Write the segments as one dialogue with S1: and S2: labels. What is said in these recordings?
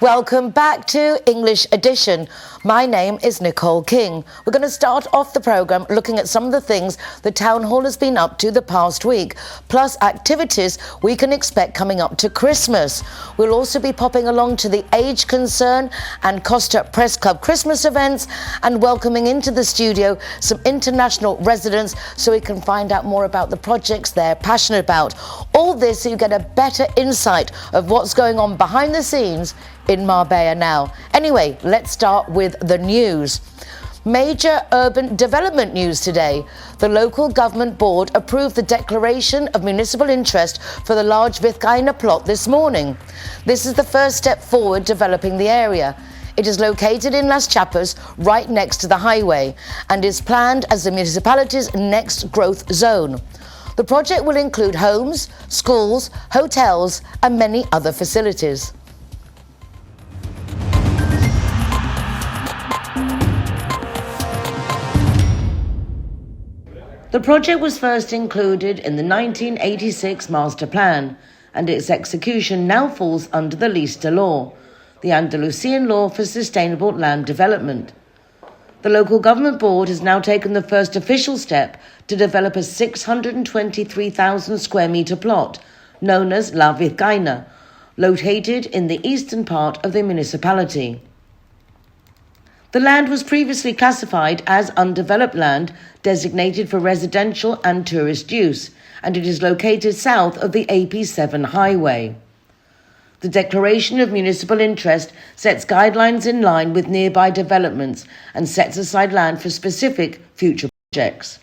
S1: Welcome back to English Edition. My name is Nicole King. We're going to start off the programme looking at some of the things the Town Hall has been up to the past week, plus activities we can expect coming up to Christmas. We'll also be popping along to the Age Concern and Costa Press Club Christmas events and welcoming into the studio some international residents so we can find out more about the projects they're passionate about. All this so you get a better insight of what's going on behind the scenes in Marbella now. Anyway, let's start with the news. Major urban development news today. The local government board approved the declaration of municipal interest for the large Vizcaína plot this morning. This is the first step forward developing the area. It is located in Las Chapas, right next to the highway, and is planned as the municipality's next growth zone. The project will include homes, schools, hotels, and many other facilities. The project was first included in the 1986 master plan, and its execution now falls under the LISTA law, the Andalusian law for sustainable land development. The local government board has now taken the first official step to develop a 623,000 square metre plot, known as La Vizcaína, located in the eastern part of the municipality. The land was previously classified as undeveloped land designated for residential and tourist use, and it is located south of the AP7 highway. The Declaration of Municipal Interest sets guidelines in line with nearby developments and sets aside land for specific future projects.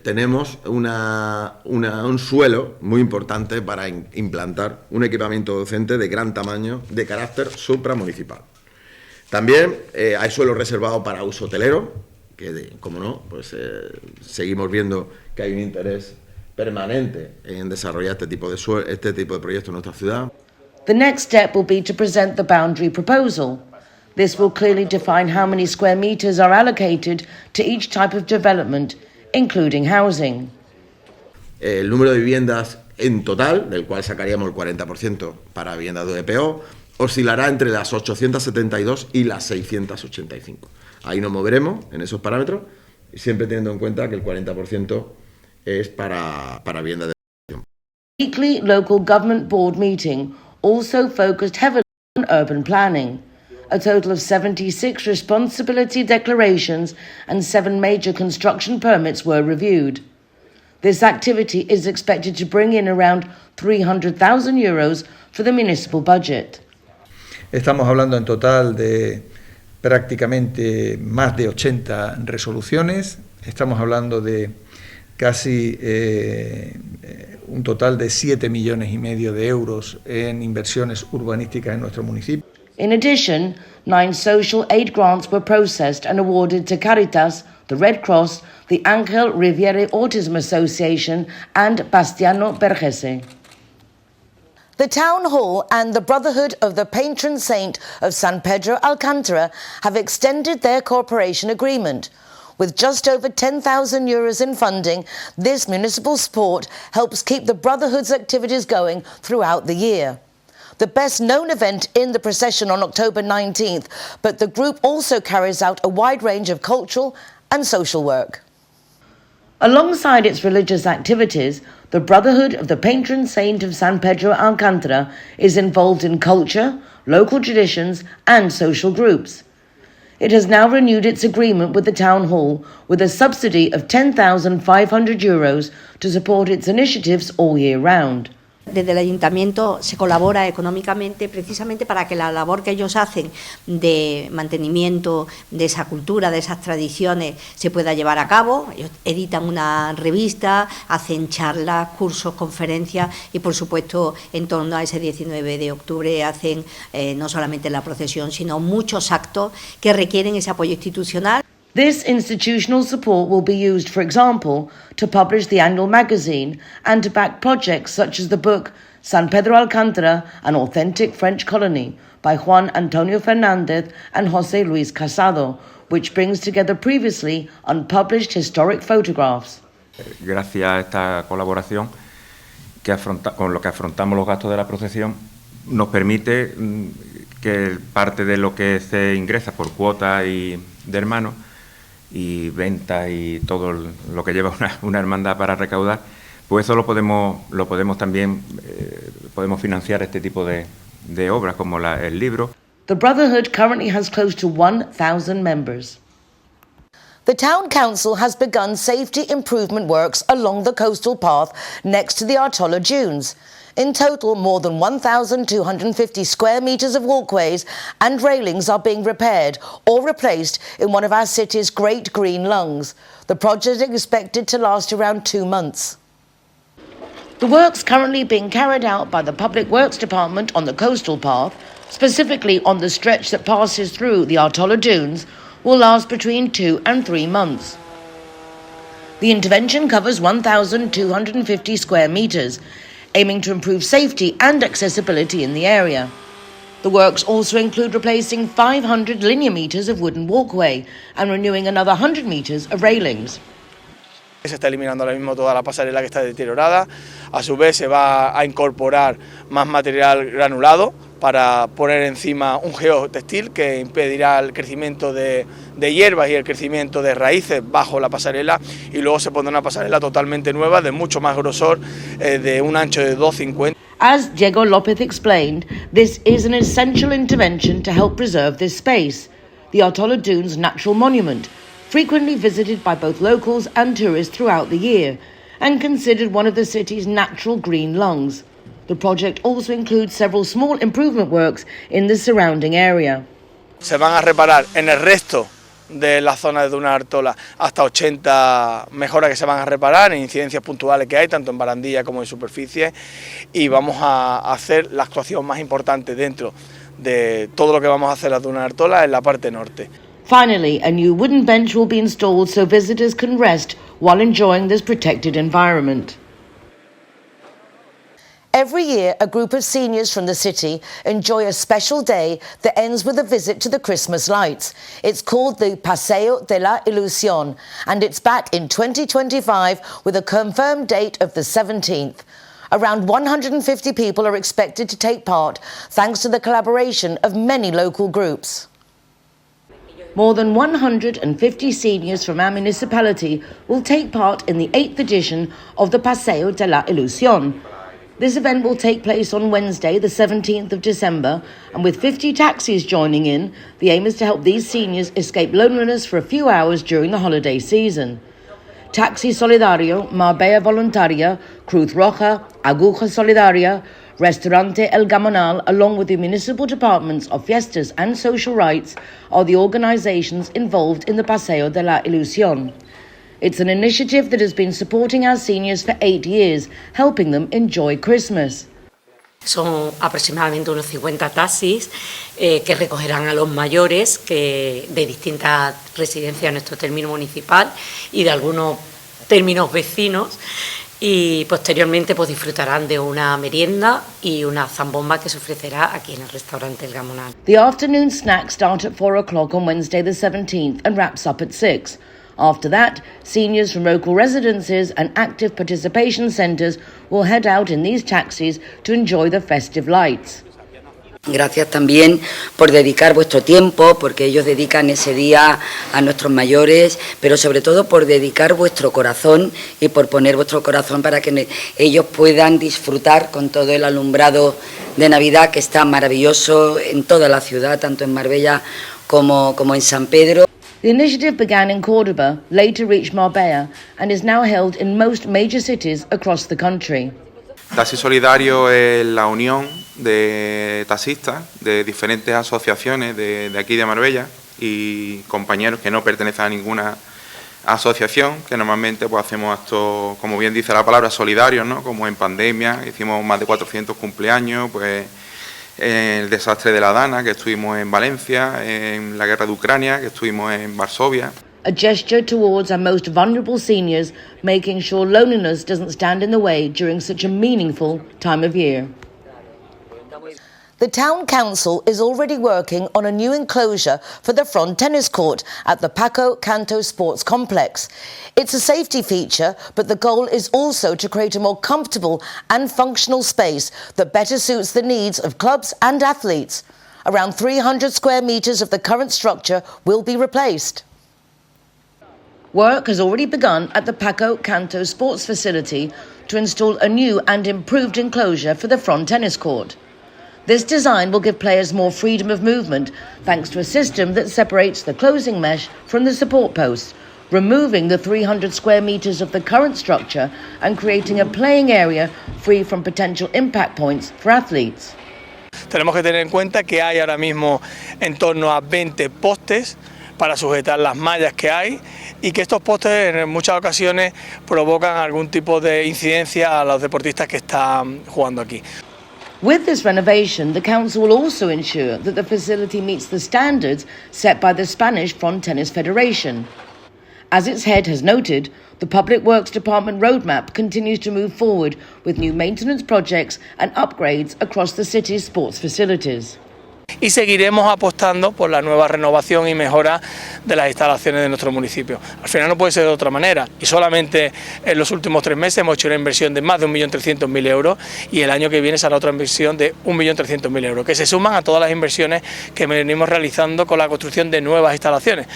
S2: Tenemos un suelo muy importante para implantar un equipamiento docente de gran tamaño de carácter supramunicipal. También hay suelo reservado para uso hotelero, que, como no, pues seguimos viendo que hay un interés permanente en desarrollar este tipo de proyectos en nuestra ciudad.
S1: The next step will be to present the boundary proposal. This will clearly define how many square meters are allocated to each type of development, including housing.
S2: El número de viviendas en total, del cual sacaríamos el 40% para viviendas de EPO, oscilará entre las 872 y las 685. Ahí nos moveremos en esos parámetros, y siempre teniendo en cuenta que el 40% es para viviendas de educación.
S1: The weekly local government board meeting also focused heavily on urban planning. A total of 76 responsibility declarations and 7 major construction permits were reviewed. This activity is expected to bring in around €300,000 for the municipal budget.
S3: Estamos hablando en total de prácticamente más de 80 resoluciones. Estamos hablando de casi un total de 7,5 millones de euros en inversiones urbanísticas en nuestro municipio.
S1: In addition, 9 social aid grants were processed and awarded to Caritas, the Red Cross, the Ángel Riviere Autism Association, and Bastiano Bergese. The Town Hall and the Brotherhood of the Patron Saint of San Pedro Alcántara have extended their cooperation agreement. With just over €10,000 in funding, this municipal support helps keep the Brotherhood's activities going throughout the year. The best-known event in the procession on October 19th, but the group also carries out a wide range of cultural and social work. Alongside its religious activities, the Brotherhood of the Patron Saint of San Pedro Alcántara is involved in culture, local traditions and social groups. It has now renewed its agreement with the Town Hall with a subsidy of €10,500 to support its initiatives all year round.
S4: Desde el ayuntamiento se colabora económicamente precisamente para que la labor que ellos hacen de mantenimiento de esa cultura, de esas tradiciones, se pueda llevar a cabo. Ellos editan una revista, hacen charlas, cursos, conferencias y, por supuesto, en torno a ese 19 de octubre hacen no solamente la procesión, sino muchos actos que requieren ese apoyo institucional.
S1: This institutional support will be used, for example, to publish the annual magazine and to back projects such as the book San Pedro Alcántara, An Authentic French Colony by Juan Antonio Fernández and José Luis Casado, which brings together previously unpublished historic photographs.
S5: Gracias a esta colaboración con lo que afrontamos los gastos de la procesión, nos permite que parte de lo que se ingresa por cuota y de hermanos y ventas y todo lo que lleva una hermandad para recaudar, pues eso lo podemos también podemos financiar este tipo de obras como el libro.
S1: The Brotherhood currently has close to 1,000 members. The Town Council has begun safety improvement works along the coastal path next to the Artola Dunes. In total, more than 1,250 square metres of walkways and railings are being repaired or replaced in one of our city's great green lungs. The project is expected to last around 2 months. The works currently being carried out by the Public Works Department on the coastal path, specifically on the stretch that passes through the Artola Dunes, will last between 2 and 3 months. The intervention covers 1,250 square metres, aiming to improve safety and accessibility in the area. The works also include replacing 500 linear metres of wooden walkway and renewing another 100 metres of railings.
S6: Se está eliminando ahora mismo toda la pasarela que está deteriorada, a su vez se va a incorporar más material granulado para poner encima un geotextil que impedirá el crecimiento de hierbas y el crecimiento de raíces bajo la pasarela, y luego se pondrá una pasarela totalmente nueva de mucho más grosor, de un ancho de 2,50.
S1: As Diego López explained, this is an essential intervention to help preserve this space, the Artola Dunes Natural Monument, frequently visited by both locals and tourists throughout the year, and considered one of the city's natural green lungs. The project also includes several small improvement works in the surrounding area.
S6: Se van a reparar en el resto de la zona de Duna Artola hasta 80 mejoras que se van a reparar en incidencias puntuales que hay, tanto en barandilla como en superficie, y vamos a hacer la actuación más importante dentro de todo lo que vamos a hacer a Duna Artola en la parte norte.
S1: Finally, a new wooden bench will be installed so visitors can rest while enjoying this protected environment. Every year, a group of seniors from the city enjoy a special day that ends with a visit to the Christmas lights. It's called the Paseo de la Ilusión, and it's back in 2025 with a confirmed date of the 17th. Around 150 people are expected to take part, thanks to the collaboration of many local groups. More than 150 seniors from our municipality will take part in the 8th edition of the Paseo de la Ilusión. This event will take place on Wednesday, the 17th of December, and with 50 taxis joining in, the aim is to help these seniors escape loneliness for a few hours during the holiday season. Taxi Solidario, Marbella Voluntaria, Cruz Roja, Aguja Solidaria, Restaurante El Gamonal, along with the municipal departments of Fiestas and Social Rights, are the organisations involved in the Paseo de la Ilusión. It's an initiative that has been supporting our seniors for 8 years, helping them enjoy Christmas.
S7: Son aproximadamente unos 50 taxis que recogerán a los mayores de distintas residencias de nuestro término municipal y de algunos términos vecinos, y posteriormente pues disfrutarán de una merienda y una zambomba que se ofrecerá aquí en el restaurante El Gamonal.
S1: The afternoon snacks start at 4 o'clock on Wednesday the 17th and wraps up at 6. After that, seniors from local residences and active participation centres will head out in these taxis to enjoy the festive lights.
S8: Gracias también por dedicar vuestro tiempo, porque ellos dedican ese día a nuestros mayores, pero sobre todo por dedicar vuestro corazón y por poner vuestro corazón para que ellos puedan disfrutar con todo el alumbrado de Navidad, que está maravilloso en toda la ciudad, tanto en Marbella como en San Pedro.
S1: The initiative began in Córdoba, later reached Marbella, and is now held in most major cities across the country.
S9: Taxi Solidario es la unión de taxistas de diferentes asociaciones de aquí de Marbella y compañeros que no pertenecen a ninguna asociación, que normalmente pues hacemos actos, como bien dice la palabra, solidarios, ¿no? Como en pandemia, hicimos más de 400 cumpleaños, pues el desastre de la Dana, que estuvimos en Valencia, en la guerra de Ucrania, que estuvimos en Varsovia.
S1: A gesture towards our most vulnerable seniors, making sure loneliness doesn't stand in the way during such a meaningful time of year. The Town Council is already working on a new enclosure for the front tennis court at the Paco Canto Sports Complex. It's a safety feature, but the goal is also to create a more comfortable and functional space that better suits the needs of clubs and athletes. Around 300 square metres of the current structure will be replaced. Work has already begun at the Paco Canto Sports Facility to install a new and improved enclosure for the front tennis court. This design will give players more freedom of movement thanks to a system that separates the closing mesh from the support posts, removing the 300 square metres of the current structure and creating a playing area free from potential impact points for athletes.
S6: Tenemos que tener en cuenta que hay ahora mismo en torno a 20 postes para sujetar las mallas que hay y que estos postes en muchas ocasiones provocan algún tipo de incidencia a los deportistas que están jugando aquí.
S1: With this renovation, the council will also ensure that the facility meets the standards set by the Spanish Front Tennis Federation. As its head has noted, the Public Works Department roadmap continues to move forward with new maintenance projects and upgrades across the city's sports facilities.
S6: Y seguiremos apostando por la nueva renovación y mejora de las instalaciones de nuestro municipio. Al final no puede ser de otra manera y solamente en los últimos 3 meses hemos hecho una inversión de más de 1.300.000 euros y el año que viene será otra inversión de 1.300.000 euros, que se suman a todas las inversiones que venimos realizando con la construcción de nuevas instalaciones.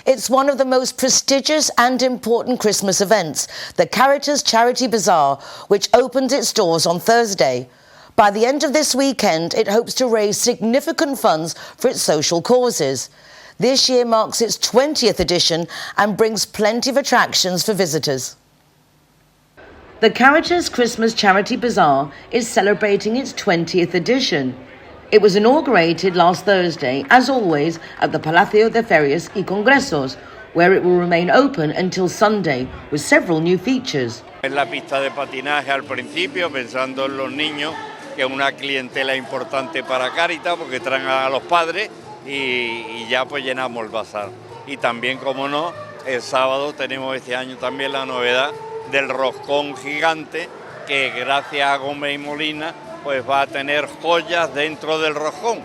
S1: It's one of the most prestigious and important Christmas events, the Caritas Charity Bazaar, which opens its doors on Thursday. By the end of this weekend, it hopes to raise significant funds for its social causes. This year marks its 20th edition and brings plenty of attractions for visitors. The Caritas Christmas Charity Bazaar is celebrating its 20th edition. It was inaugurated last Thursday, as always, at the Palacio de Ferias y Congresos, where it will remain open until Sunday, with several new features.
S10: En la pista de patinaje al principio, pensando en los niños, que es una clientela importante para Caritas, porque traen a los padres y ya pues llenamos el bazar. Y también, como no, el sábado tenemos este año también la novedad del roscón gigante, que gracias a Gómez y Molina pues va a tener joyas dentro del roscón,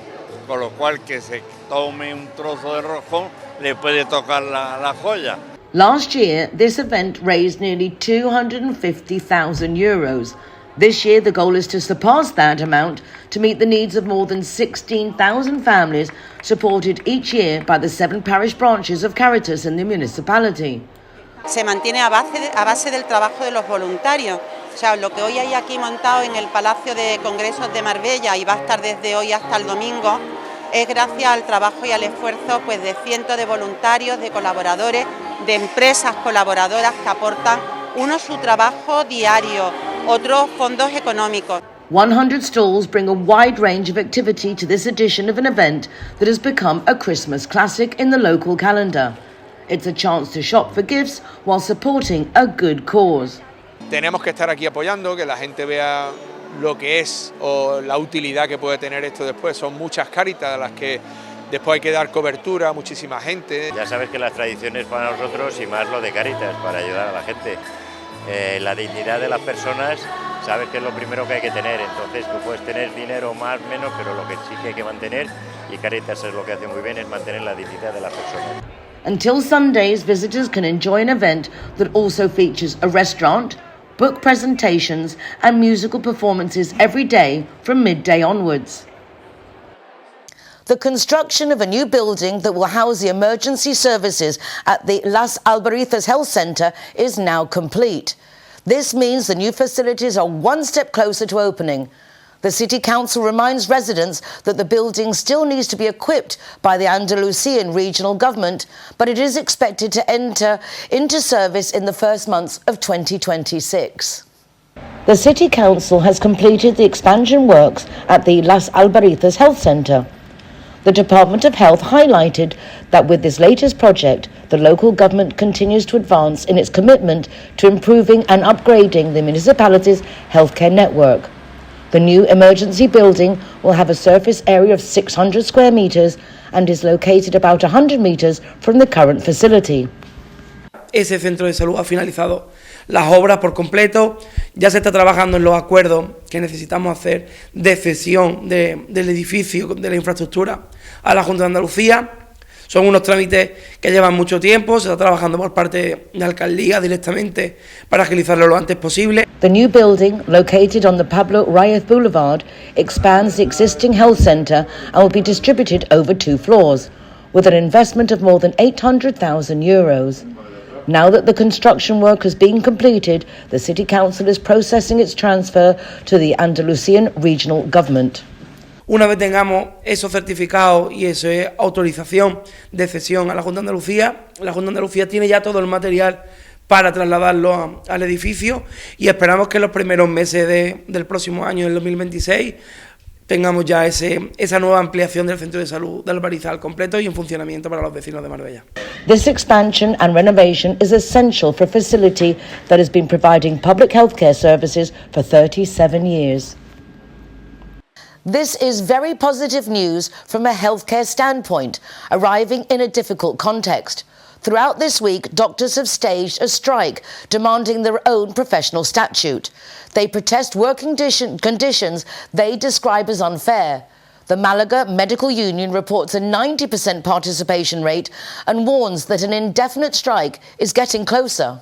S10: con lo cual que se tome un trozo de roscón le puede tocar la joya.
S1: Last year, this event raised nearly €250,000. This year, the goal is to surpass that amount to meet the needs of more than 16,000 families supported each year by the 7 parish branches of Caritas in the municipality.
S11: Se mantiene a base del trabajo de los voluntarios. O sea, lo que hoy hay aquí montado en el Palacio de Congresos de Marbella y va a estar desde hoy hasta el domingo es gracias al trabajo y al esfuerzo pues, de cientos de voluntarios, de colaboradores, de empresas colaboradoras que aportan uno su trabajo diario, otros fondos económicos.
S1: 100 stalls bring a wide range of activity to this edition of an event that has become a Christmas classic in the local calendar. It's a chance to shop for gifts while supporting a good cause.
S12: Tenemos que estar aquí apoyando, que la gente vea lo que es o la utilidad que puede tener esto después. Son muchas Caritas a las que después hay que dar cobertura a muchísima gente.
S13: Ya sabes que las tradiciones para nosotros y más lo de Caritas, para ayudar a la gente. La dignidad de las personas, sabes que es lo primero que hay que tener, entonces tú puedes tener dinero más o menos, pero lo que sí que hay que mantener, y Caritas es lo que hace muy bien, es mantener la dignidad de las personas.
S1: Until Sundays, visitors can enjoy an event that also features a restaurant, book presentations and musical performances every day from midday onwards. The construction of a new building that will house the emergency services at the Las Albarizas Health Centre is now complete. This means the new facilities are one step closer to opening. The City Council reminds residents that the building still needs to be equipped by the Andalusian regional government, but it is expected to enter into service in the first months of 2026. The City Council has completed the expansion works at the Las Albarizas Health Centre. The Department of Health highlighted that with this latest project, the local government continues to advance in its commitment to improving and upgrading the municipality's healthcare network. The new emergency building will have a surface area of 600 square metres and is located about 100 metres from the current facility.
S14: ese centro de salud ha finalizado las obras por completo, ya se está trabajando en los acuerdos que necesitamos hacer de cesión del edificio, de la infraestructura a la Junta de Andalucía. Son unos trámites que llevan mucho tiempo, se está trabajando por parte de la alcaldía directamente para agilizarlo lo antes posible.
S1: The new building, located on the Pablo Reyes Boulevard, expands the existing health centre and will be distributed over 2 floors, with an investment of more than €800,000. Now that the construction work has been completed, the City Council is processing its transfer to the Andalusian Regional Government.
S14: Una vez tengamos esos certificados y esa autorización de cesión a la Junta de Andalucía tiene ya todo el material para trasladarlo al edificio y esperamos que en los primeros meses del próximo año, el 2026, tengamos ya esa nueva ampliación del centro de salud de Albarizal completo y en funcionamiento para los vecinos de Marbella.
S1: This expansion and renovation is essential for a facility that has been providing public healthcare services for 37 years. This is very positive news from a healthcare standpoint, arriving in a difficult context. Throughout this week, doctors have staged a strike, demanding their own professional statute. They protest working conditions they describe as unfair. The Malaga Medical Union reports a 90% participation rate and warns that an indefinite strike is getting closer.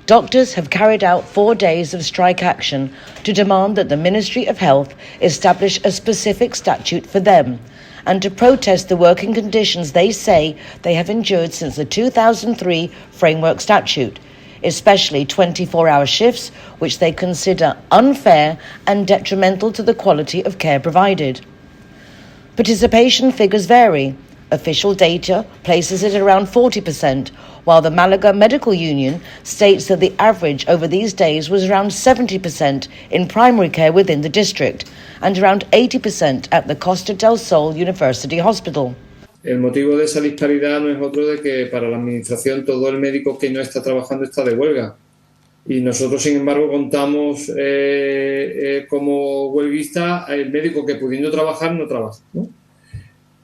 S1: Doctors have carried out 4 days of strike action to demand that the Ministry of Health establish a specific statute for them and to protest the working conditions they say they have endured since the 2003 Framework Statute, especially 24-hour shifts, which they consider unfair and detrimental to the quality of care provided. Participation figures vary. Official data places it around 40%, while the Malaga Medical Union states that the average over these days was around 70% in primary care within the district and around 80% at the Costa del Sol University Hospital.
S15: El motivo de esa disparidad no es otro de que para la administración todo el médico que no está trabajando está de huelga. Y nosotros, sin embargo, contamos como huelguista el médico que pudiendo trabajar no trabaja, ¿no?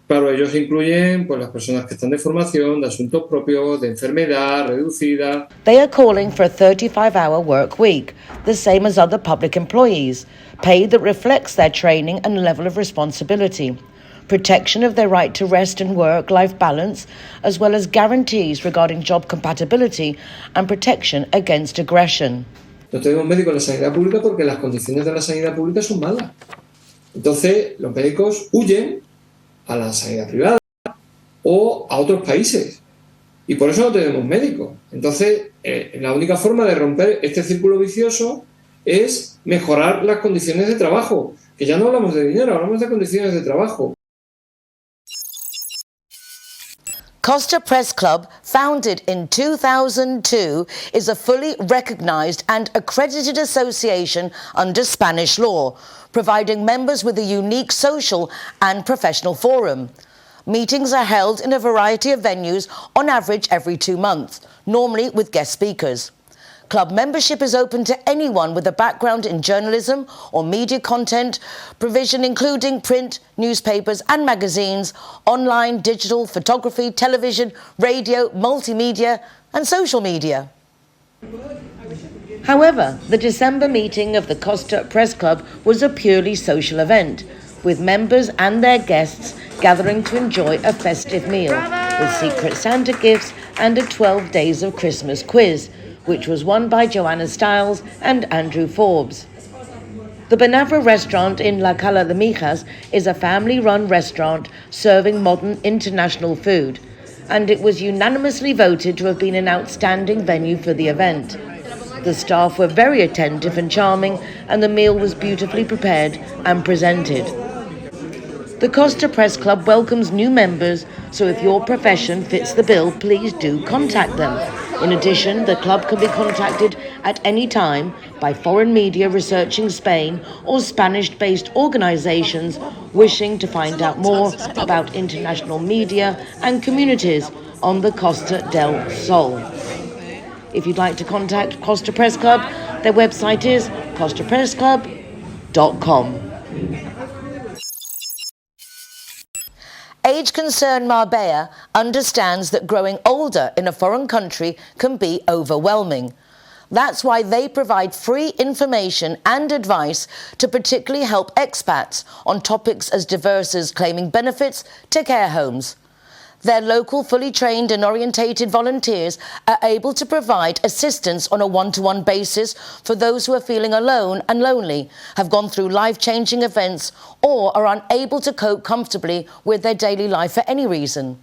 S15: Claro, ellos incluyen pues, las personas que están de formación, de asuntos propios, de enfermedad, reducida.
S1: They are calling for a 35-hour work week, the same as other public employees, pay that reflects their training and level of responsibility, protection of their right to rest and work-life balance, as well as guarantees regarding job compatibility and protection against aggression.
S15: No tenemos médicos en la sanidad pública porque las condiciones de la sanidad pública son malas. Entonces, los médicos huyen a la sanidad privada o a otros países. Y por eso no tenemos médicos. Entonces, la única forma de romper este círculo vicioso es mejorar las condiciones de trabajo. Que ya no hablamos de dinero, hablamos de condiciones de trabajo.
S1: Costa Press Club, founded in 2002, is a fully recognised and accredited association under Spanish law, providing members with a unique social and professional forum. Meetings are held in a variety of venues, on average every 2 months, normally with guest speakers. Club membership is open to anyone with a background in journalism or media content provision, including print, newspapers and magazines, online, digital, photography, television, radio, multimedia and social media. However, the December meeting of the Costa Press Club was a purely social event, with members and their guests gathering to enjoy a festive meal with Secret Santa gifts and a 12 Days of Christmas quiz, which was won by Joanna Stiles and Andrew Forbes. The Benavra restaurant in La Cala de Mijas is a family-run restaurant serving modern international food, and it was unanimously voted to have been an outstanding venue for the event. The staff were very attentive and charming, and the meal was beautifully prepared and presented. The Costa Press Club welcomes new members, so if your profession fits the bill, please do contact them. In addition, the club can be contacted at any time by foreign media researching Spain or Spanish-based organisations wishing to find out more about international media and communities on the Costa del Sol. If you'd like to contact Costa Press Club, their website is costapressclub.com. Age-concerned Marbella understands that growing older in a foreign country can be overwhelming. That's why they provide free information and advice to particularly help expats on topics as diverse as claiming benefits to care homes. Their local, fully trained and orientated volunteers are able to provide assistance on a one-to-one basis for those who are feeling alone and lonely, have gone through life-changing events, or are unable to cope comfortably with their daily life for any reason.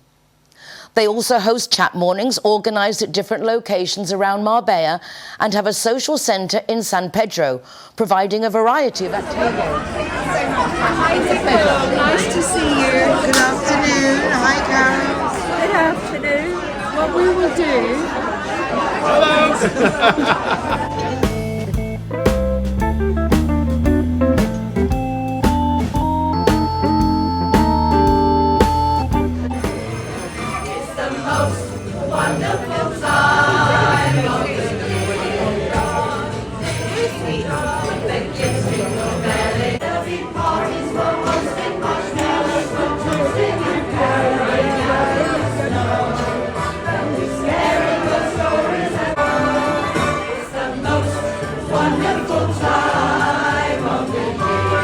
S1: They also host chat mornings organised at different locations around Marbella and have a social centre in San Pedro, providing a variety of activities.
S16: Hi, Nicole. Nice to see you. Good afternoon. Hi, Carol. Good afternoon. What we will do... Hello.
S17: Wonderful time of the year. The kids jingle belling. There'll be parties for roasting marshmallows, for toasting and carrying out in the snow. There'll be scary ghost stories and it's the most wonderful time of the year.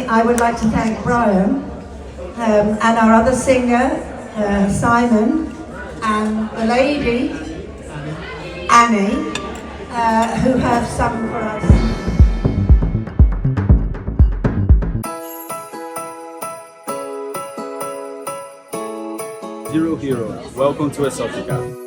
S18: I would like to thank Brian and our other singer, Simon, and the lady, Annie, who have sung for us.
S19: Zero Hero, welcome to Exotica.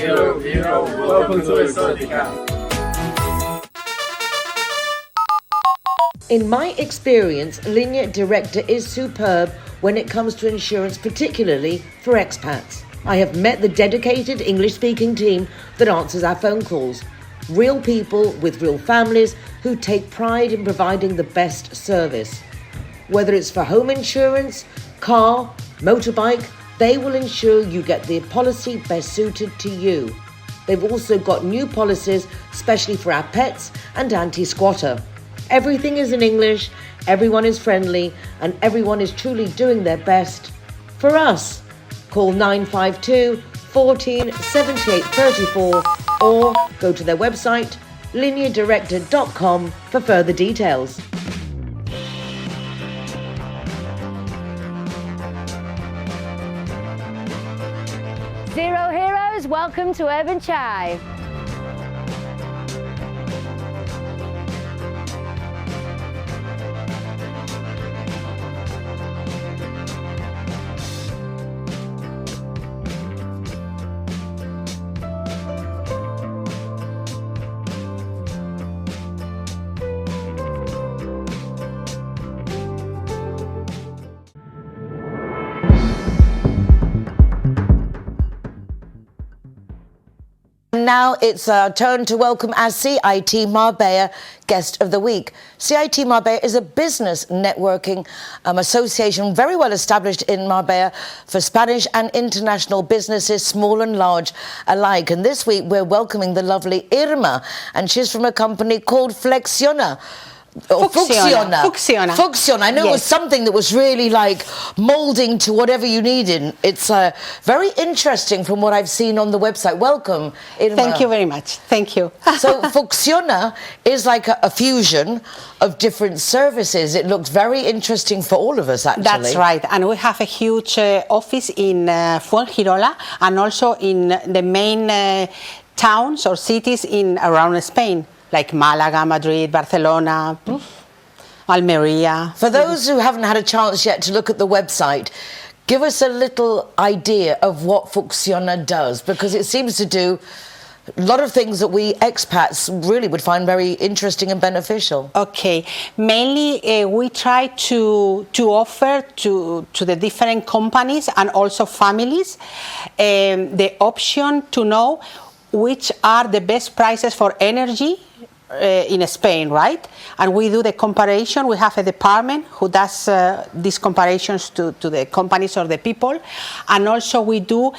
S19: Hero, welcome to Exotica.
S1: In my experience, Linea Directa is superb when it comes to insurance, particularly for expats. I have met the dedicated English-speaking team that answers our phone calls. Real people with real families who take pride in providing the best service. Whether it's for home insurance, car, motorbike, they will ensure you get the policy best suited to you. They've also got new policies, especially for our pets and anti-squatter. Everything is in English, everyone is friendly, and everyone is truly doing their best for us. Call 952 14 78 34 or go to their website lineadirector.com for further details.
S20: Zero Heroes, welcome to Urban Chai.
S1: Now it's our turn to welcome our CIT Marbella Guest of the Week. CIT Marbella is a business networking association very well established in Marbella for Spanish and international businesses, small and large alike. And this week we're welcoming the lovely IRMA, and she's from a company called Funciona. I know it was something that was really like moulding to whatever you needed. It's very interesting from what I've seen on the website. Welcome, Irma.
S21: Thank you very much. Thank you.
S1: So Funciona is like a fusion of different services. It looks very interesting for all of us, actually.
S21: That's right. And we have a huge office in Fuengirola and also in the main towns or cities around Spain, like Malaga, Madrid, Barcelona, Almería.
S1: For those who haven't had a chance yet to look at the website, give us a little idea of what Funciona does, because it seems to do a lot of things that we expats really would find very interesting and beneficial.
S21: Okay, mainly we try to offer to the different companies and also families the option to know which are the best prices for energy in Spain, right? And we do the comparison. We have a department who does these comparisons to the companies or the people. And also we do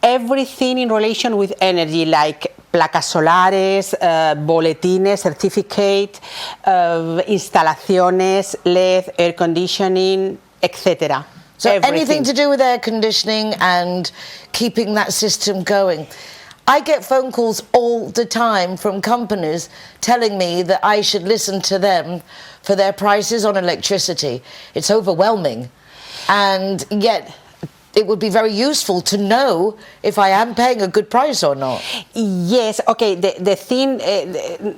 S21: everything in relation with energy, like placas solares, boletines, certificate, instalaciones, LED, air conditioning, etc.
S1: So anything to do with air conditioning and keeping that system going. I get phone calls all the time from companies telling me that I should listen to them for their prices on electricity. It's overwhelming. And yet it would be very useful to know if I am paying a good price or not.
S21: Yes, okay, the thing,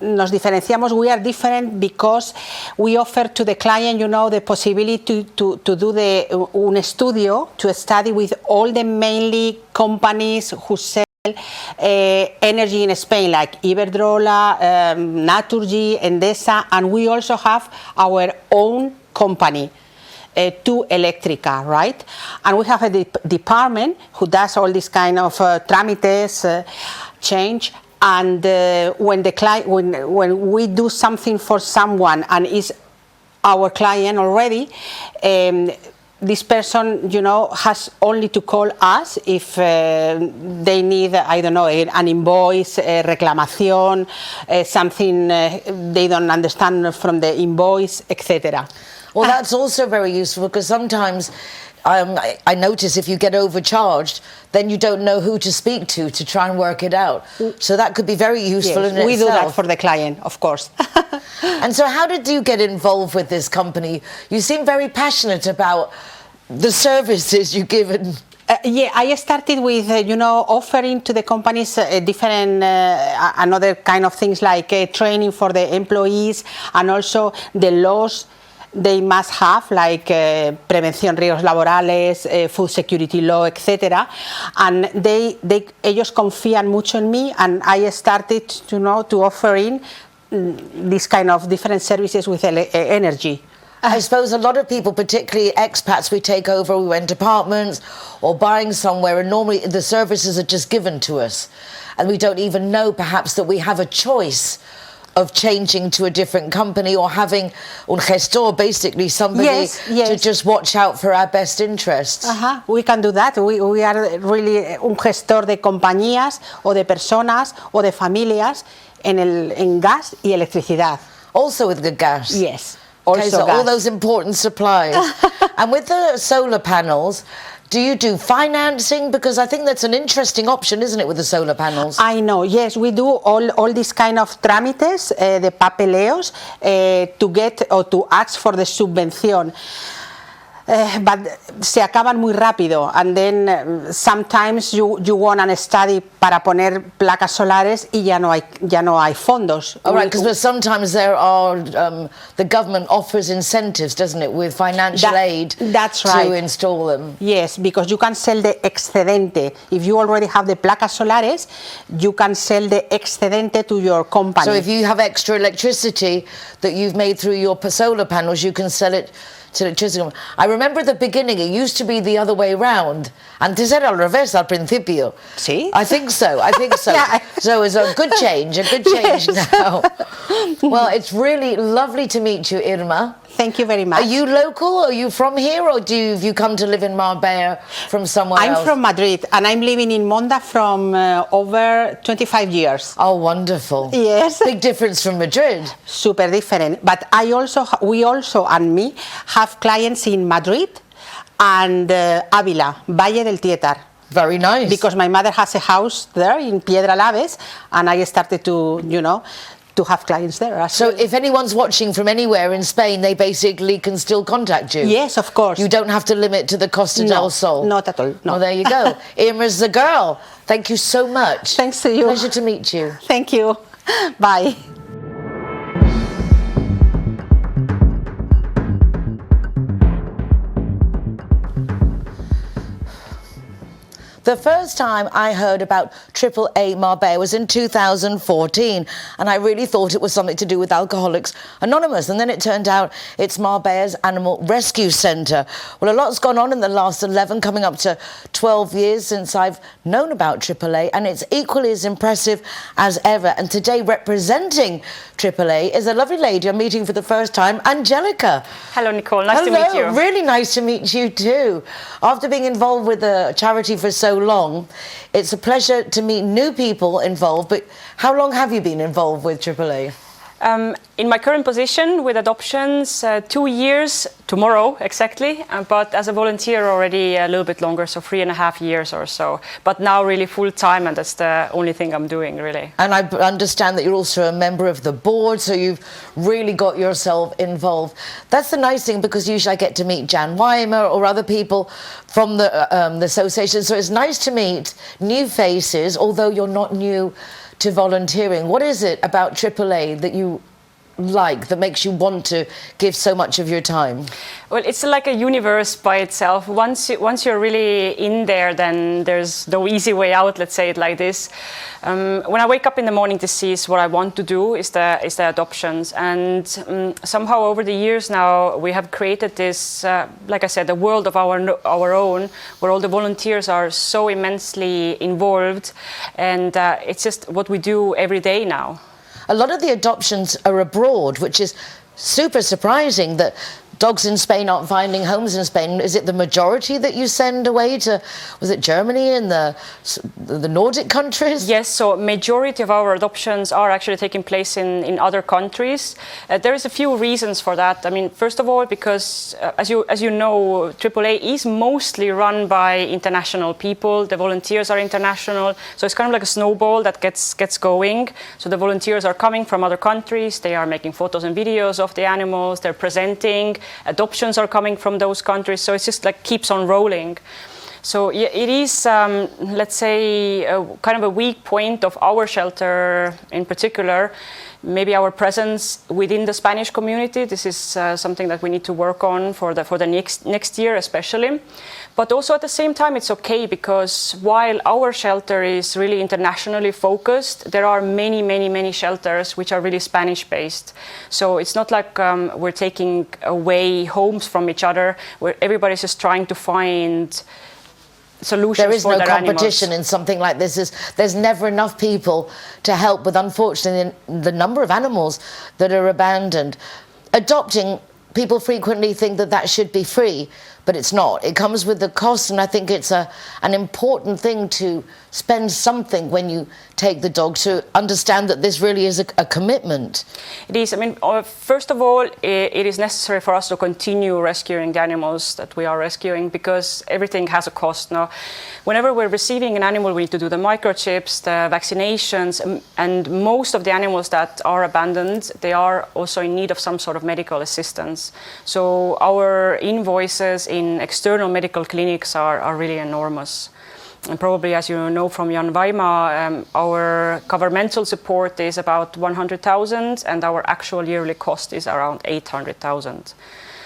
S21: nos diferenciamos, we are different because we offer to the client, you know, the possibility to do un estudio, to study with all the mainly companies who sell energy in Spain, like Iberdrola, Naturgy, Endesa, and we also have our own company, 2 Electrica, right? And we have a department who does all this kind of trámites, change. And when we do something for someone and is our client already, this person, you know, has only to call us if they need, I don't know, an invoice, a reclamación, something they don't understand from the invoice, etc.
S1: Well, that's also very useful, because sometimes I notice if you get overcharged, then you don't know who to speak to try and work it out. So that could be very useful in itself.
S21: We do that for the client, of course.
S1: And so how did you get involved with this company? You seem very passionate about the services you give.
S21: Yeah, I started with, you know, offering to the companies different, another kind of things like training for the employees, and also the laws they must have, like prevención riesgos laborales, food security law, etc. And ellos confían mucho en mí, and I started to offering this kind of different services with energy.
S1: I suppose a lot of people, particularly expats, we take over, we rent apartments or buying somewhere, and normally the services are just given to us, and we don't even know perhaps that we have a choice of changing to a different company or having un gestor, basically somebody to just watch out for our best interests.
S21: We can do that. We are really un gestor de compañías o de personas o de familias en gas y electricidad.
S1: Also with the gas?
S21: Yes.
S1: Okay, so all those important supplies. And with the solar panels, do you do financing? Because I think that's an interesting option, isn't it, with the solar panels?
S21: I know, yes, we do all these kind of trámites, de papeleos, to get or to ask for the subvención. But se acaban muy rápido, and then sometimes you want a study para poner placas solares y ya no hay fondos.
S1: All right, because sometimes there are the government offers incentives, doesn't it, with financial aid to install them.
S21: Yes, because you can sell the excedente. If you already have the placas solares, you can sell the excedente to your company.
S1: So if you have extra electricity that you've made through your solar panels, you can sell it to electricity. I remember at the beginning it used to be the other way round. Antes era al revés al principio.
S21: Sí?
S1: I think so.
S21: Yeah.
S1: So it's a good change now. Well, it's really lovely to meet you, Irma.
S21: Thank you very much.
S1: Are you local? Are you from here, or have you come to live in Marbella from somewhere else?
S21: I'm from Madrid, and I'm living in Monda from over 25 years.
S1: Oh, wonderful.
S21: Yes.
S1: Big difference from Madrid.
S21: Super different. But we also, and me, have clients in Madrid and Ávila, Valle del Tietar.
S1: Very nice.
S21: Because my mother has a house there in Piedralaves, and I started to have clients there.
S1: So if anyone's watching from anywhere in Spain, they basically can still contact you?
S21: Yes, of course.
S1: You don't have to limit to the Costa del Sol?
S21: Not at all. No.
S1: Well, there you go. Irma's the girl. Thank you so much.
S21: Thanks to you.
S1: Pleasure to meet you.
S21: Thank you. Bye.
S1: The first time I heard about AAA Marbella was in 2014, and I really thought it was something to do with Alcoholics Anonymous, and then it turned out it's Marbella's Animal Rescue Centre. Well, a lot's gone on in the last 11, coming up to 12 years since I've known about AAA, and it's equally as impressive as ever. And today, representing AAA is a lovely lady I'm meeting for the first time, Angelica.
S2: Hello, Nicole. Nice to meet you.
S1: Really nice to meet you too. After being involved with the charity for so long, it's a pleasure to meet new people involved. But how long have you been involved with AAA?
S2: In my current position with adoptions, 2 years tomorrow exactly, but as a volunteer already a little bit longer, so 3.5 years or so. But now really full time, and that's the only thing I'm doing really.
S1: And I understand that you're also a member of the board, so you've really got yourself involved. That's the nice thing, because usually I get to meet Jan Weimer or other people from the association, so it's nice to meet new faces, although you're not new to volunteering. What is it about AAA that you like, that makes you want to give so much of your time?
S2: Well, it's like a universe by itself. Once you're really in there, then there's no easy way out, let's say it like this. When I wake up in the morning to see what I want to do is the adoptions, and somehow over the years now we have created this, like I said, a world of our own, where all the volunteers are so immensely involved, and it's just what we do every day now.
S1: A lot of the adoptions are abroad, which is super surprising that dogs in Spain aren't finding homes in Spain. Is it the majority that you send away to, was it Germany and the Nordic countries?
S2: Yes, so majority of our adoptions are actually taking place in other countries. There is a few reasons for that. I mean, first of all, because as you know, AAA is mostly run by international people. The volunteers are international, so it's kind of like a snowball that gets going. So the volunteers are coming from other countries. They are making photos and videos of the animals. They're presenting. Adoptions are coming from those countries, so it's just like keeps on rolling. So yeah, it is, let's say, kind of a weak point of our shelter in particular. Maybe our presence within the Spanish community. This is something that we need to work on for the next year especially. But also at the same time, it's okay because while our shelter is really internationally focused, there are many shelters which are really Spanish-based. So it's not like we're taking away homes from each other, where everybody's just trying to find solutions.
S1: There is
S2: for
S1: no
S2: their
S1: competition
S2: animals.
S1: in something like this. There's never enough people to help with, unfortunately, the number of animals that are abandoned. Adopting, people frequently think that should be free, but it's not. It comes with the cost, and I think it's an important thing to spend something when you take the dog, to understand that this really is a commitment.
S2: It is. I mean, first of all, it is necessary for us to continue rescuing the animals that we are rescuing because everything has a cost now. Whenever we're receiving an animal, we need to do the microchips, the vaccinations, and most of the animals that are abandoned, they are also in need of some sort of medical assistance. So our invoices in external medical clinics are really enormous. And probably, as you know from Jan Weimar, our governmental support is about 100,000 and our actual yearly cost is around 800,000.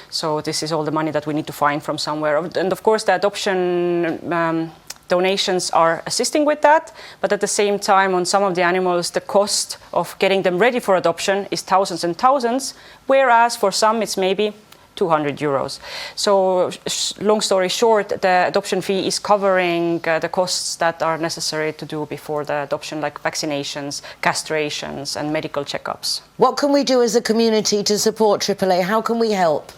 S2: So this is all the money that we need to find from somewhere. And of course, the adoption donations are assisting with that, but at the same time, on some of the animals, the cost of getting them ready for adoption is thousands and thousands, whereas for some it's maybe 200 euros. So long story short, the adoption fee is covering the costs that are necessary to do before the adoption, like vaccinations, castrations, and medical checkups.
S1: What can we do as a community to support AAA? How can we help?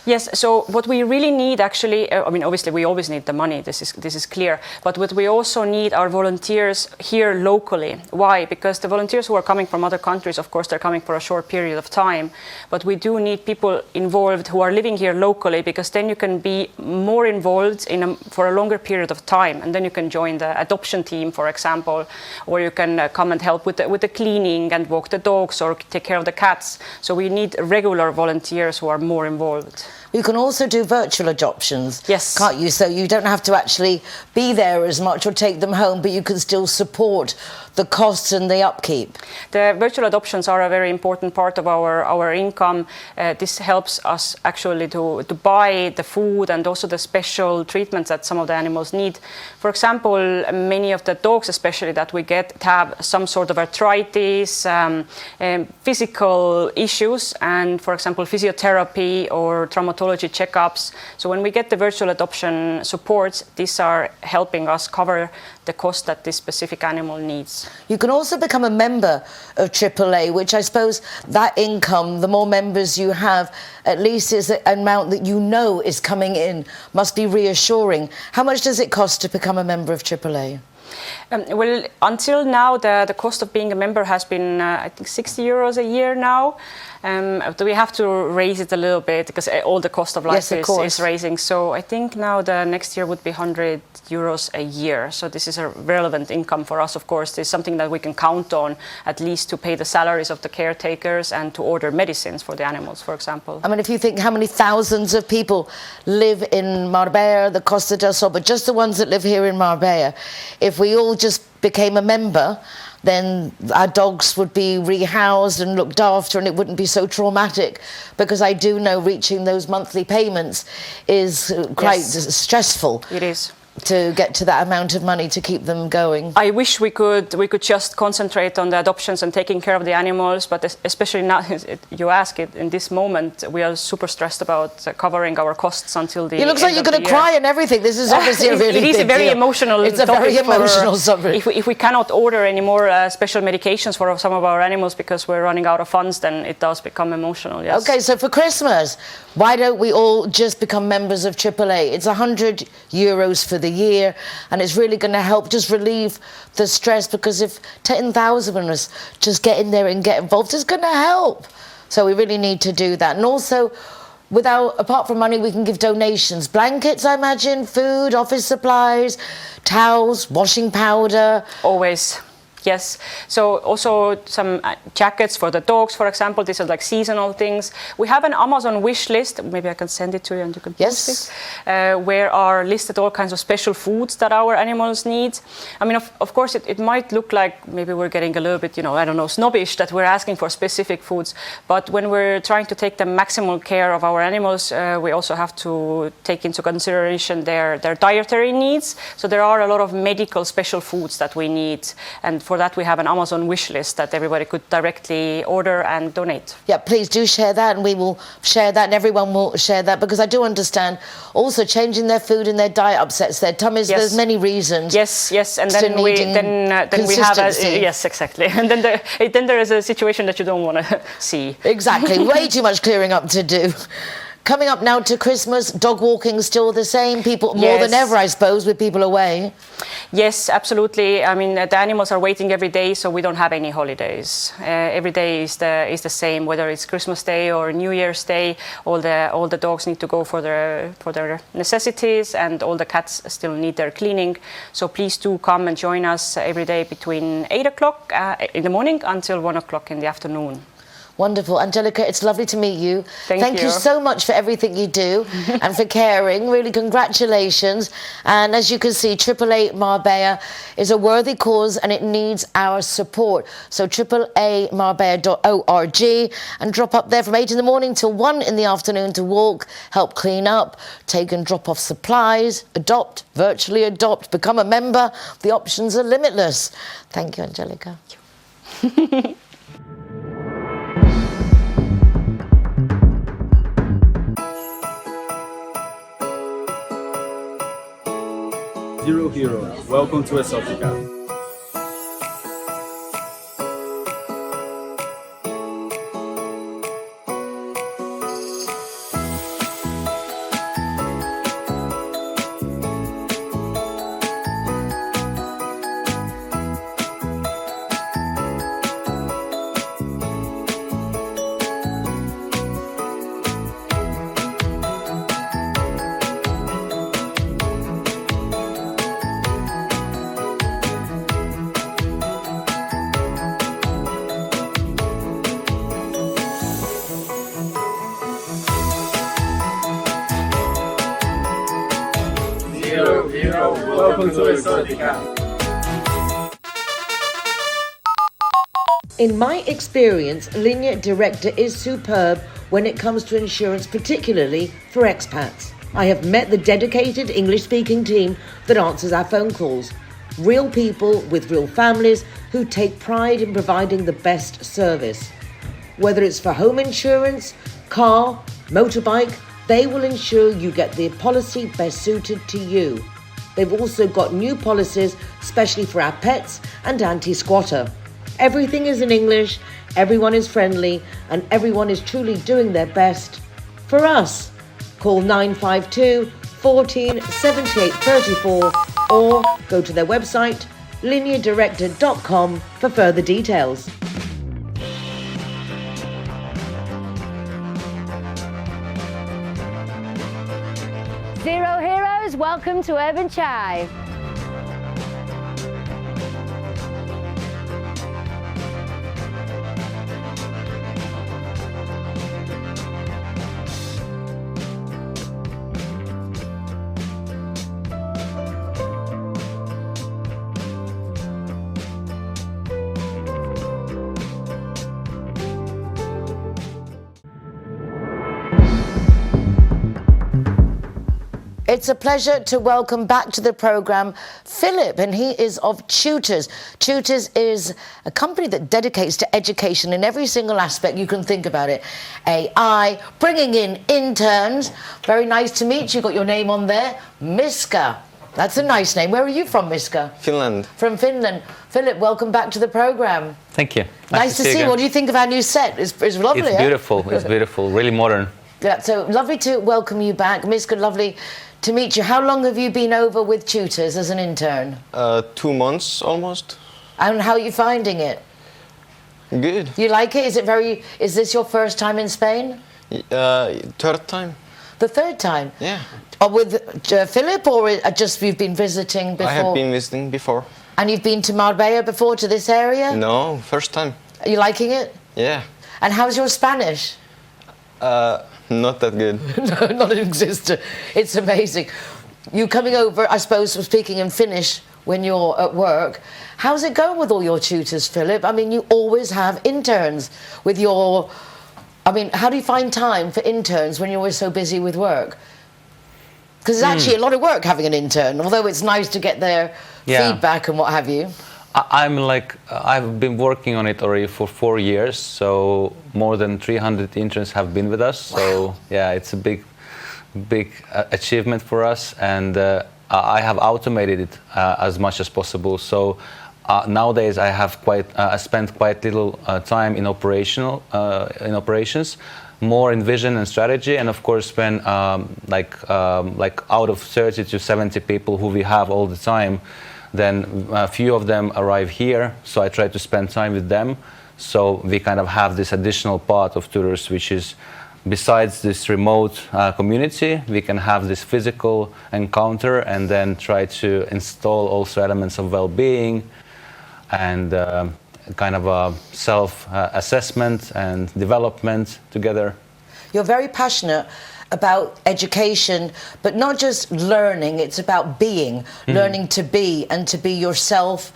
S2: Yes, so what we really need actually, I mean, obviously we always need the money, this is clear, but what we also need are volunteers here locally. Why? Because the volunteers who are coming from other countries, of course, they're coming for a short period of time, but we do need people involved who are living here locally, because then you can be more involved for a longer period of time, and then you can join the adoption team, for example, or you can come and help with the cleaning and walk the dogs or take care of the cats. So we need regular volunteers who are more involved.
S1: You can also do virtual adoptions,
S2: yes,
S1: can't you? So you don't have to actually be there as much or take them home, but you can still support the costs and the upkeep.
S2: The virtual adoptions are a very important part of our income. This helps us actually to buy the food and also the special treatments that some of the animals need. For example, many of the dogs, especially that we get, have some sort of arthritis, physical issues, and for example, physiotherapy or traumatology checkups. So when we get the virtual adoption supports, these are helping us cover the cost that this specific animal needs.
S1: You can also become a member of AAA, which I suppose that income, the more members you have, at least is an amount that you know is coming in, must be reassuring. How much does it cost to become a member of AAA?
S2: Well, until now, the cost of being a member has been, I think, 60 euros a year now. We have to raise it a little bit because all the cost of life is raising. So I think now the next year would be 100 euros a year. So this is a relevant income for us, of course. This is something that we can count on, at least to pay the salaries of the caretakers and to order medicines for the animals, for example.
S1: I mean, if you think how many thousands of people live in Marbella, the Costa del Sol, but just the ones that live here in Marbella, if we all just became a member, then our dogs would be rehoused and looked after, and it wouldn't be so traumatic, because I do know reaching those monthly payments is quite stressful.
S2: It is.
S1: To get to that amount of money to keep them going.
S2: I wish we could just concentrate on the adoptions and taking care of the animals, but especially now, you ask it in this moment, we are super stressed about covering our costs until the
S1: It looks like you're going to cry and everything. This is obviously a really
S2: It is a very emotional
S1: It's a very emotional subject.
S2: If we cannot order any more special medications for some of our animals because we're running out of funds, then it does become emotional, yes.
S1: Okay, so for Christmas, why don't we all just become members of AAA? It's 100 euros for the year, and it's really going to help just relieve the stress, because if 10,000 of us just get in there and get involved, it's going to help. So we really need to do that. And also, apart from money, we can give donations. Blankets, I imagine, food, office supplies, towels, washing powder.
S2: Always. Yes, so also some jackets for the dogs, for example. These are like seasonal things. We have an Amazon wish list. Maybe I can send it to you and you can post it. Where are listed all kinds of special foods that our animals need. I mean, of course, it might look like maybe we're getting a little bit, I don't know, snobbish that we're asking for specific foods. But when we're trying to take the maximal care of our animals, we also have to take into consideration their dietary needs. So there are a lot of medical special foods that we need. And for that, we have an Amazon wish list that everybody could directly order and donate.
S1: Yeah, please do share that, and we will share that, and everyone will share that, because I do understand also changing their food and their diet upsets their tummies.
S2: Yes.
S1: There's many reasons.
S2: Yes, and then we have yes, exactly, and then there is a situation that you don't want to see.
S1: Exactly, way too much clearing up to do. Coming up now to Christmas, dog walking still the same, people more than ever, I suppose, with people away.
S2: Yes, absolutely. I mean, the animals are waiting every day, so we don't have any holidays. Every day is the same, whether it's Christmas Day or New Year's Day. All the dogs need to go for their necessities, and all the cats still need their cleaning. So please do come and join us every day between 8 o'clock in the morning until 1 o'clock in the afternoon.
S1: Wonderful. Angelika, it's lovely to meet you.
S2: Thank
S1: you so much for everything you do and for caring. Really, congratulations. And as you can see, AAA Marbella is a worthy cause and it needs our support. So AAAmarbella.org, and drop up there from 8 in the morning till 1 in the afternoon to walk, help clean up, take and drop off supplies, adopt, virtually adopt, become a member. The options are limitless. Thank you, Angelika.
S3: Zero Hero, welcome to Exotica. Welcome to Exotica.
S1: In my experience, Linea Directa is superb when it comes to insurance, particularly for expats. I have met the dedicated English-speaking team that answers our phone calls. Real people with real families who take pride in providing the best service. Whether it's for home insurance, car, motorbike, they will ensure you get the policy best suited to you. They've also got new policies, especially for our pets and anti-squatter. Everything is in English, everyone is friendly, and everyone is truly doing their best for us. Call 952 14 78 34 or go to their website lineadirector.com for further details.
S20: Zero Heroes, welcome to Urban Chai.
S1: It's a pleasure to welcome back to the programme Philip, and he is of Tutors. Tutors is a company that dedicates to education in every single aspect you can think about it. AI, bringing in interns. Very nice to meet you. Got your name on there. MISKA. That's a nice name. Where are you from, MISKA?
S22: Finland.
S1: From Finland. Philip, welcome back to the programme.
S22: Thank you.
S1: Nice to see you. What do you think of our new set? It's lovely.
S22: It's beautiful. It's beautiful. Really modern.
S1: Yeah, so lovely to welcome you back. MISKA, lovely to meet you. How long have you been over with Tutors as an intern?
S22: 2 months almost.
S1: And how are you finding it?
S22: Good.
S1: You like it? Is this your first time in Spain?
S22: Third time.
S1: The third time?
S22: Yeah.
S1: With Philip, or just you've been visiting before?
S22: I have been visiting before.
S1: And you've been to Marbella before, to this area?
S22: No, first time.
S1: Are you liking it?
S22: Yeah.
S1: And how's your Spanish?
S22: Not that good.
S1: No, not existent. It's amazing. You coming over, I suppose, speaking in Finnish when you're at work. How's it going with all your tutors, Philip? I mean, you always have interns with your... I mean, how do you find time for interns when you're always so busy with work? Because it's actually a lot of work having an intern, although it's nice to get their feedback and what have you.
S4: I've been working on it already for 4 years, so more than 300 interns have been with us. Wow. So yeah, it's a big achievement for us, and I have automated it as much as possible. So nowadays I have I spend quite little time in operations, more in vision and strategy, and of course when like out of 30 to 70 people who we have all the time, then a few of them arrive here, so I try to spend time with them. So we kind of have this additional part of tutors, which is besides this remote community, we can have this physical encounter and then try to install also elements of well-being and kind of a self-assessment and development together.
S1: You're very passionate about education, but not just learning, it's about being, learning to be and to be yourself.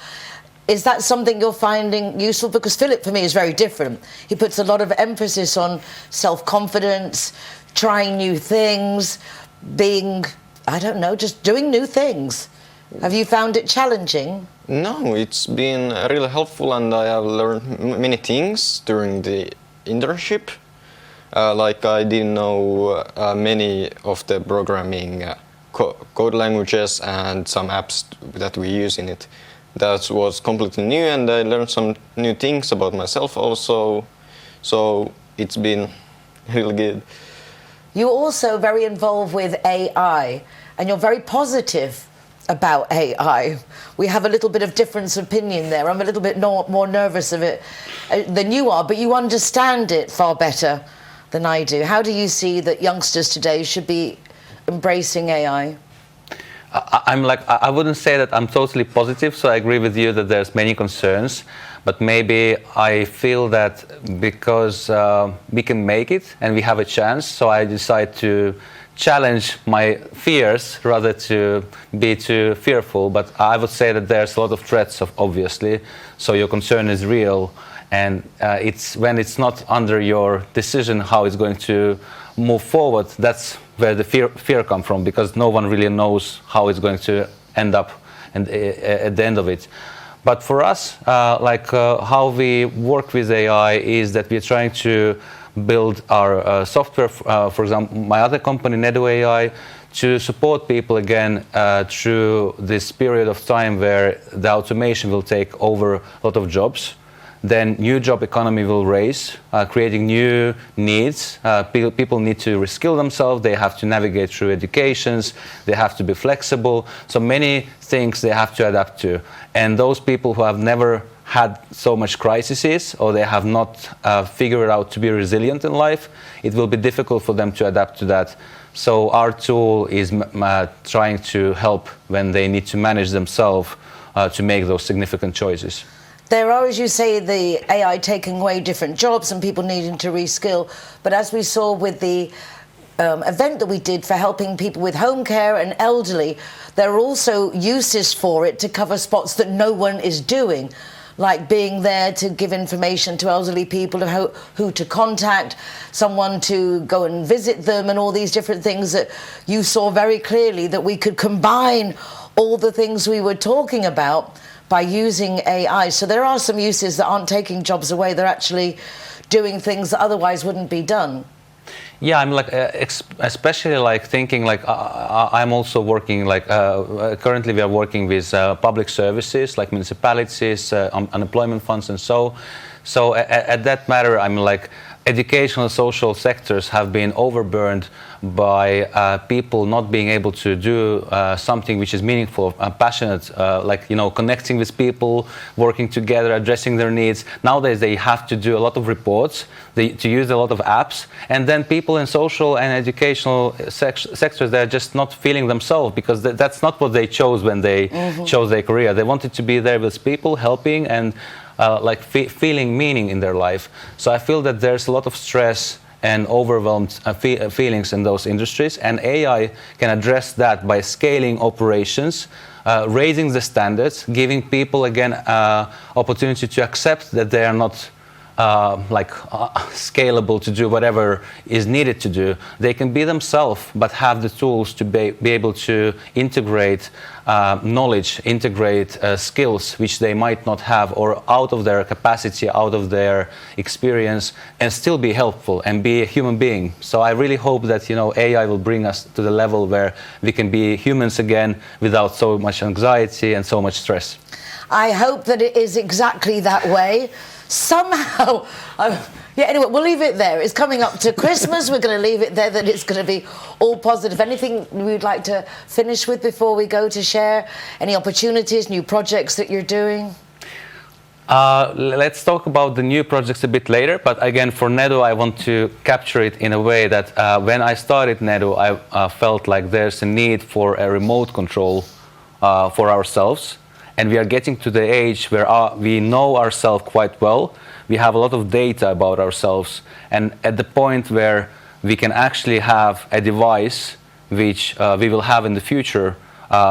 S1: Is that something you're finding useful? Because Philip, for me, is very different. He puts a lot of emphasis on self-confidence, trying new things, being, I don't know, just doing new things. Have you found it challenging?
S22: No, it's been really helpful, and I have learned many things during the internship. Like I didn't know many of the programming code languages and some apps that we use in it. That was completely new, and I learned some new things about myself also. So it's been really good.
S1: You're also very involved with AI, and you're very positive about AI. We have a little bit of difference of opinion there. I'm a little bit more nervous of it than you are, but you understand it far better than I do. How do you see that youngsters today should be embracing AI?
S4: I wouldn't say that I'm totally positive, so I agree with you that there's many concerns, but maybe I feel that because we can make it and we have a chance, so I decide to challenge my fears rather to be too fearful. But I would say that there's a lot of threats, obviously, so your concern is real, and it's when it's not under your decision how it's going to move forward, that's where the fear comes from, because no one really knows how it's going to end up and at the end of it. But for us, how we work with AI is that we're trying to build our software, for example, my other company, Nedu AI, to support people again through this period of time where the automation will take over a lot of jobs. Then new job economy will raise, creating new needs. People need to reskill themselves, they have to navigate through educations, they have to be flexible. So many things they have to adapt to. And those people who have never had so much crises, or they have not figured out to be resilient in life, it will be difficult for them to adapt to that. So our tool is trying to help when they need to manage themselves to make those significant choices.
S1: There are, as you say, the AI taking away different jobs and people needing to reskill. But as we saw with the event that we did for helping people with home care and elderly, there are also uses for it to cover spots that no one is doing, like being there to give information to elderly people of who to contact, someone to go and visit them, and all these different things that you saw very clearly that we could combine all the things we were talking about by using AI. So there are some uses that aren't taking jobs away, they're actually doing things that otherwise wouldn't be done.
S4: Yeah, I'm especially thinking I'm also working currently we are working with public services like municipalities, unemployment funds, and so at that matter I'm educational social sectors have been overburned by people not being able to do something which is meaningful and passionate, like, you know, connecting with people, working together, addressing their needs. Nowadays they have to do a lot of reports, to use a lot of apps, and then people in social and educational sectors, they're just not feeling themselves, because that's not what they chose when they chose their career. They wanted to be there with people, helping and like feeling meaning in their life. So I feel that there's a lot of stress and overwhelmed feelings in those industries, and AI can address that by scaling operations, raising the standards, giving people again opportunity to accept that they are not scalable to do whatever is needed to do. They can be themselves, but have the tools to be able to integrate knowledge, integrate skills which they might not have, or out of their capacity, out of their experience, and still be helpful and be a human being. So I really hope that, you know, AI will bring us to the level where we can be humans again without so much anxiety and so much stress.
S1: I hope that it is exactly that way. Somehow, yeah, anyway, we'll leave it there. It's coming up to Christmas. We're going to leave it there, that it's going to be all positive. Anything we'd like to finish with before we go to share? Any opportunities, new projects that you're doing?
S4: Let's talk about the new projects a bit later, but again, for NEDO, I want to capture it in a way that when I started NEDO, I felt like there's a need for a remote control for ourselves. And we are getting to the age where we know ourselves quite well. We have a lot of data about ourselves. And at the point where we can actually have a device which we will have in the future,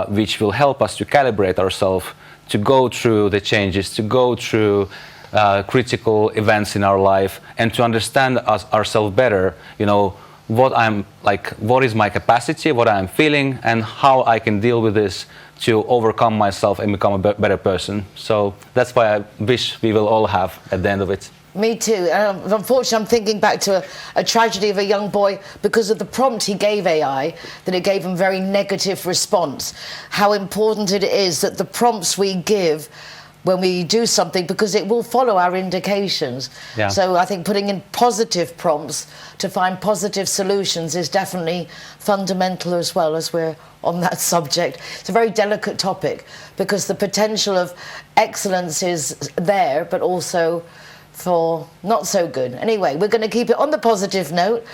S4: which will help us to calibrate ourselves, to go through the changes, to go through critical events in our life, and to understand ourselves better, you know, what is my capacity, what I'm feeling, and how I can deal with this to overcome myself and become a better person. So that's why I wish we will all have at the end of it.
S1: Me too. Unfortunately, I'm thinking back to a tragedy of a young boy because of the prompt he gave AI, that it gave him very negative response. How important it is that the prompts we give when we do something, because it will follow our indications.
S4: Yeah.
S1: So I think putting in positive prompts to find positive solutions is definitely fundamental as well, as we're on that subject. It's a very delicate topic because the potential of excellence is there, but also for not so good. Anyway, we're going to keep it on the positive note.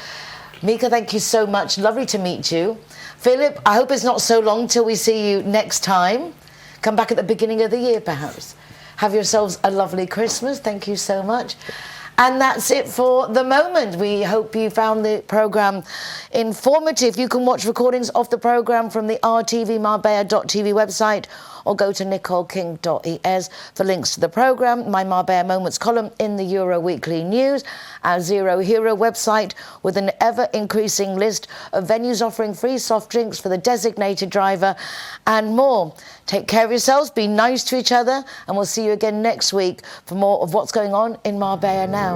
S1: Mika, thank you so much. Lovely to meet you. Philip, I hope it's not so long till we see you next time. Come back at the beginning of the year, perhaps. Have yourselves a lovely Christmas. Thank you so much. And that's it for the moment. We hope you found the programme informative. You can watch recordings of the programme from the rtvmarbella.tv website, or go to nicoleking.es for links to the programme, my Marbella Moments column in the Euro Weekly News, our Zero Hero website with an ever-increasing list of venues offering free soft drinks for the designated driver, and more. Take care of yourselves, be nice to each other, and we'll see you again next week for more of what's going on in Marbella now.